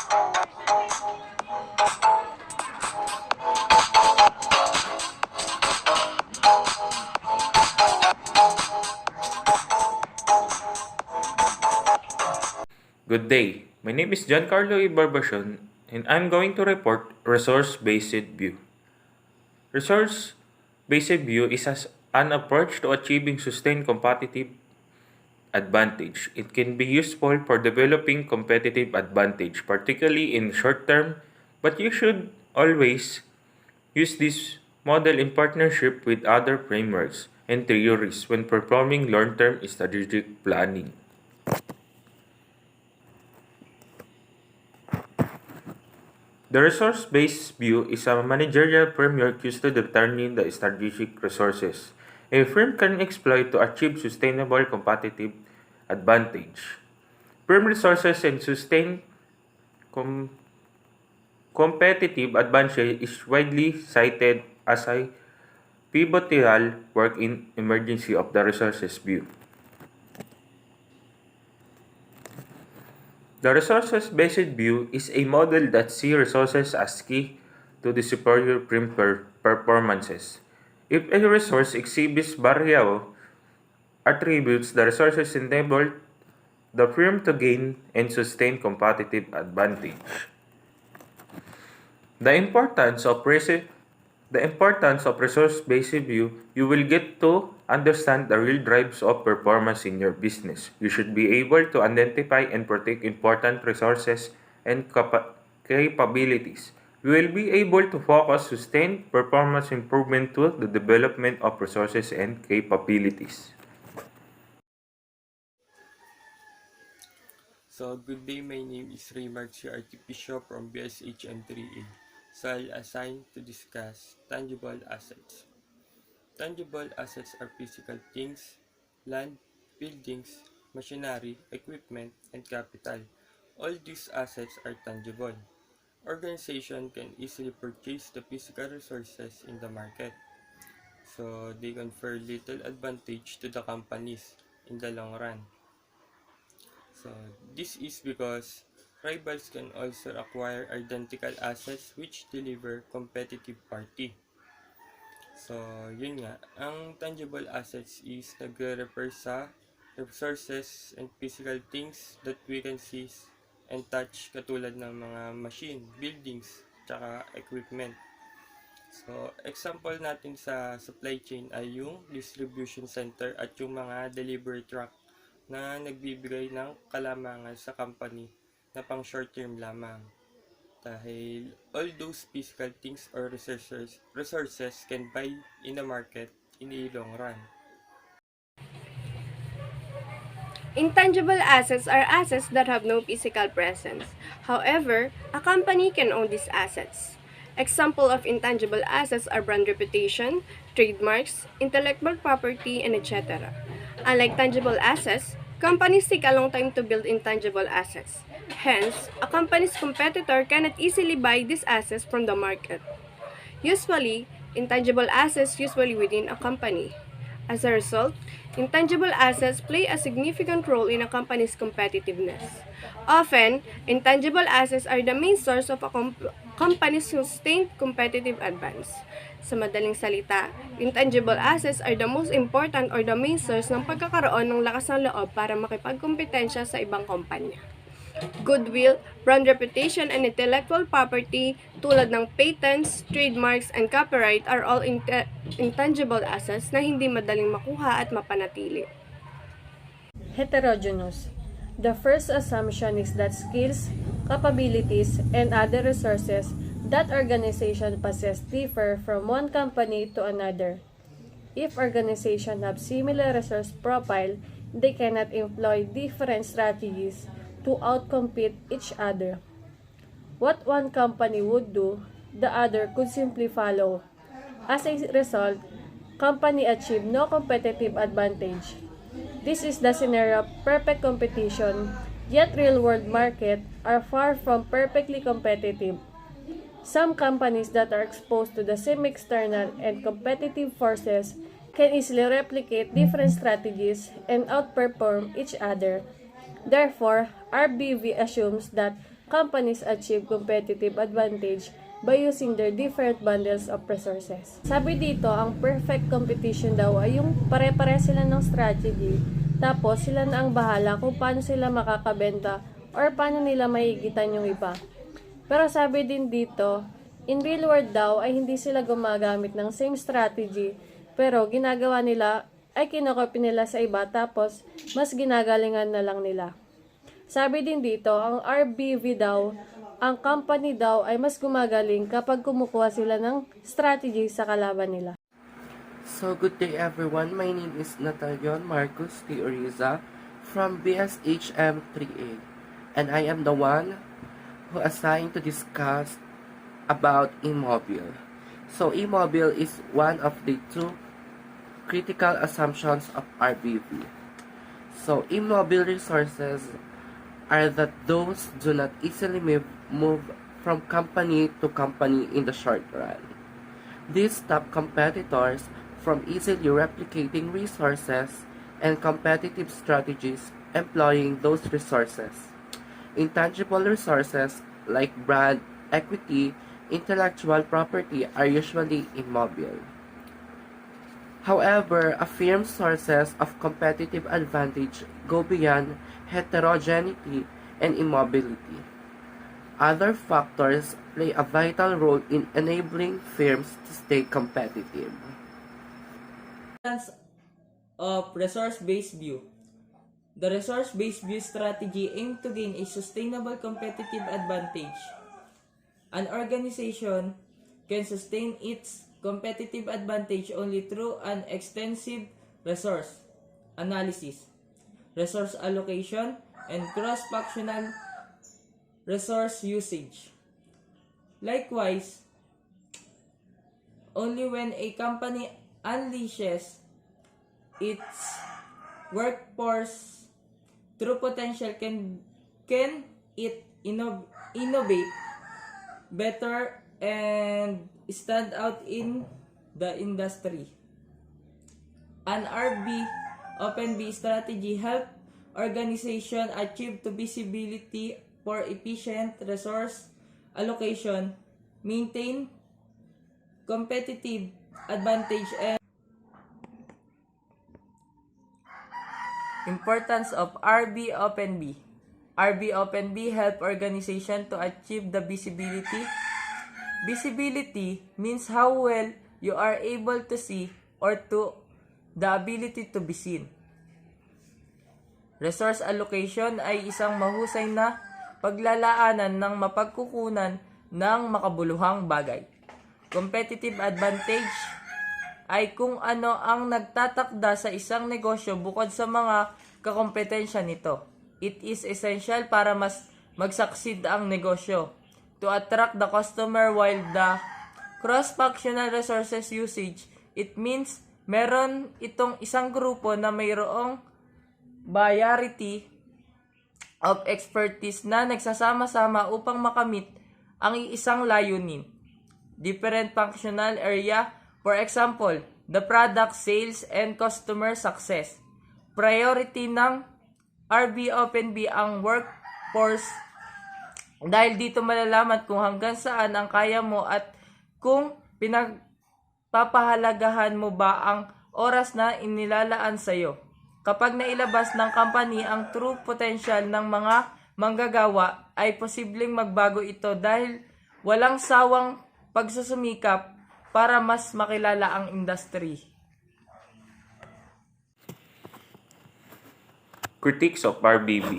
Good day. My name is Giancarlo Ibarbacion, and I'm going to report resource-based view. Resource-based view is an approach to achieving sustained competitive advantage. It can be useful for developing competitive advantage, particularly in short term, but you should always use this model in partnership with other frameworks and theories when performing long-term strategic planning. The resource-based view is a managerial framework used to determine the strategic resources a firm can exploit to achieve sustainable competitive advantage. Firm resources and sustained com- competitive advantage is widely cited as a pivotal work in emergency of the resources view. The resources-based view is a model that sees resources as key to the superior performances. If a resource exhibits variable attributes, the resources enable the firm to gain and sustain competitive advantage. The importance of resi- the importance of resource-based view, you will get to understand the real drives of performance in your business. You should be able to identify and protect important resources and capabilities. You will be able to focus sustained performance improvement to the development of resources and capabilities. So, good day, my name is Raymar C. Artificio from BSHM3A. So, I'll assign to discuss tangible assets. Tangible assets are physical things, land, buildings, machinery, equipment, and capital. All these assets are tangible. Organization can easily purchase the physical resources in the market, so they confer little advantage to the companies in the long run. So this is because rivals can also acquire identical assets which deliver competitive party. So yun nga, ang tangible assets is nagre-refer sa resources and physical things that we can see and touch katulad ng mga machine, buildings, tsaka equipment. So, example natin sa supply chain ay yung distribution center at yung mga delivery truck na nagbibigay ng kalamangan sa company na pang short term lamang. Dahil all those physical things or resources can buy in the market in a long run. Intangible assets are assets that have no physical presence. However, a company can own these assets. Example of intangible assets are brand reputation, trademarks, intellectual property, and etc. Unlike tangible assets, companies take a long time to build intangible assets. Hence, a company's competitor cannot easily buy these assets from the market. Usually, intangible assets usually within a company. As a result, intangible assets play a significant role in a company's competitiveness. Often, intangible assets are the main source of a company's sustained competitive advance. Sa madaling salita, intangible assets are the most important or the main source ng pagkakaroon ng lakas ng loob para makipagkompetensya sa ibang kumpanya. Goodwill, brand reputation, and intellectual property tulad ng patents, trademarks, and copyright are all intangible assets na hindi madaling makuha at mapanatili. Heterogeneous. The first assumption is that skills, capabilities, and other resources that organization possess differ from one company to another. If organizations have similar resource profile, they cannot employ different strategies to outcompete each other. What one company would do, the other could simply follow. As a result, company achieve no competitive advantage. This is the scenario of perfect competition, yet real-world market are far from perfectly competitive. Some companies that are exposed to the same external and competitive forces can easily replicate different strategies and outperform each other. Therefore, RBV assumes that companies achieve competitive advantage by using their different bundles of resources. Sabi dito, ang perfect competition daw ay yung pare-pare sila ng strategy, tapos sila na ang bahala kung paano sila makakabenta or paano nila maigitan yung iba. Pero sabi din dito, in real world daw ay hindi sila gumagamit ng same strategy, pero ginagawa nila ay kinokopy nila sa iba tapos mas ginagalingan na lang nila. Sabi din dito, ang RBV daw, ang company daw ay mas gumagaling kapag kumukuha sila ng strategy sa kalaban nila. So, good day everyone. My name is Natalion Marcos Teoriza from BSHM 3A, and I am the one who assigned to discuss about Immobile. So, Immobile is one of the two critical assumptions of RBV. So, immobile resources are that those do not easily move from company to company in the short run. These stop competitors from easily replicating resources and competitive strategies employing those resources. Intangible resources like brand, equity, intellectual property are usually immobile. However, a firm's sources of competitive advantage go beyond heterogeneity and immobility. Other factors play a vital role in enabling firms to stay competitive. Of resource-based view. The resource-based view strategy aims to gain a sustainable competitive advantage. An organization can sustain its competitive advantage only through an extensive resource analysis, resource allocation, and cross-functional resource usage. Likewise, only when a company unleashes its workforce true potential can it innovate better and stand out in the industry. An Open B strategy help organization achieve to visibility for efficient resource allocation, maintain competitive advantage, and importance of Open B. Open B help organization to achieve the visibility. Visibility means how well you are able to see or to the ability to be seen. Resource allocation ay isang mahusay na paglalaanan ng mapagkukunan ng makabuluhang bagay. Competitive advantage ay kung ano ang nagtatakda sa isang negosyo bukod sa mga kakompetensya nito. It is essential para mas mag-succeed ang negosyo. To attract the customer while the cross-functional resources usage, it means meron itong isang grupo na mayroong variety of expertise na nagsasama-sama upang makamit ang isang layunin. Different functional area, for example, the product sales and customer success. Priority ng Open B ang workforce dahil dito malalaman kung hanggang saan ang kaya mo at kung pinagpapahalagahan mo ba ang oras na inilalaan sa iyo. Kapag nailabas ng company ang true potential ng mga manggagawa, ay posibleng magbago ito dahil walang sawang pagsusumikap para mas makilala ang industry. Critiques of RBB.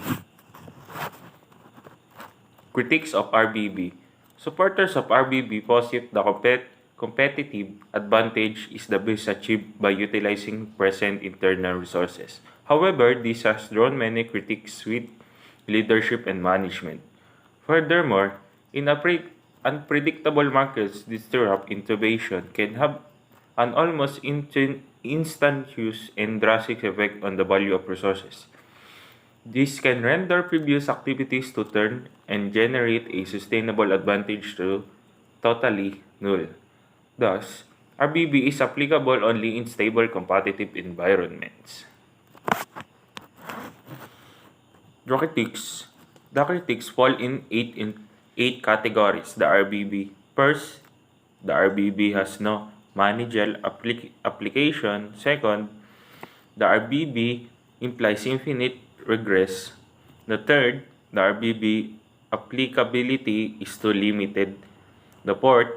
Critiques of RBB. Supporters of RBB posit the competitive advantage is the best achieved by utilizing present internal resources. However, this has drawn many critics with leadership and management. Furthermore, in unpredictable markets, disrupt innovation can have an almost instantaneous and drastic effect on the value of resources. This can render previous activities to turn and generate a sustainable advantage to totally null. Thus, RBB is applicable only in stable competitive environments. Critics. The critics fall in eight categories. The RBB. First, the RBB has no managerial application. Second, the RBB implies infinite regress. The third, the RBB applicability is too limited. The fourth,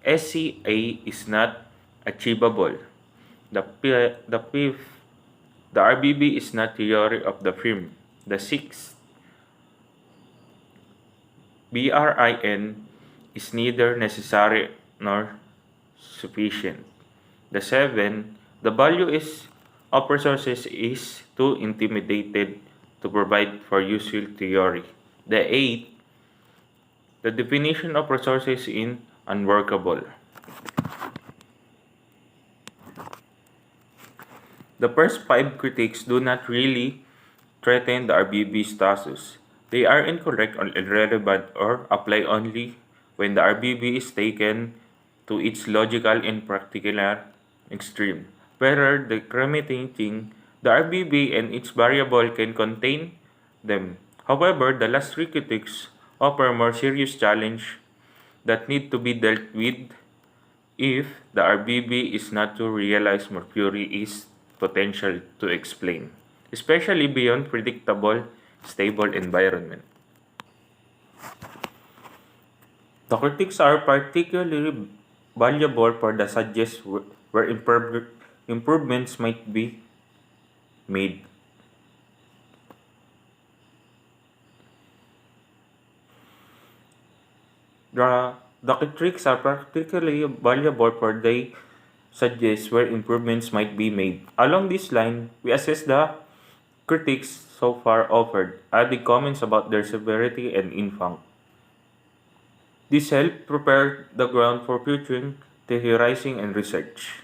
SCA is not achievable. The fifth, the RBB is not theory of the firm. The sixth, BRIN is neither necessary nor sufficient. The seven, the value is of resources is too intimidated to provide for useful theory. The eight, the definition of resources is unworkable. The first five critiques do not really threaten the RBB status. They are incorrect or irrelevant or apply only when the RBB is taken to its logical and practical extreme. Further decrementing the RBB and its variable can contain them. However, the last three critiques offer more serious challenge that need to be dealt with if the RBB is not to realize Mercury is potential to explain, especially beyond predictable, stable environment. The critiques are particularly valuable for the suggest where improvements might be made. The critiques are particularly valuable for they suggest where improvements might be made. Along this line, we assess the critiques so far offered, adding comments about their severity and infang. This helped prepare the ground for future theorizing and research.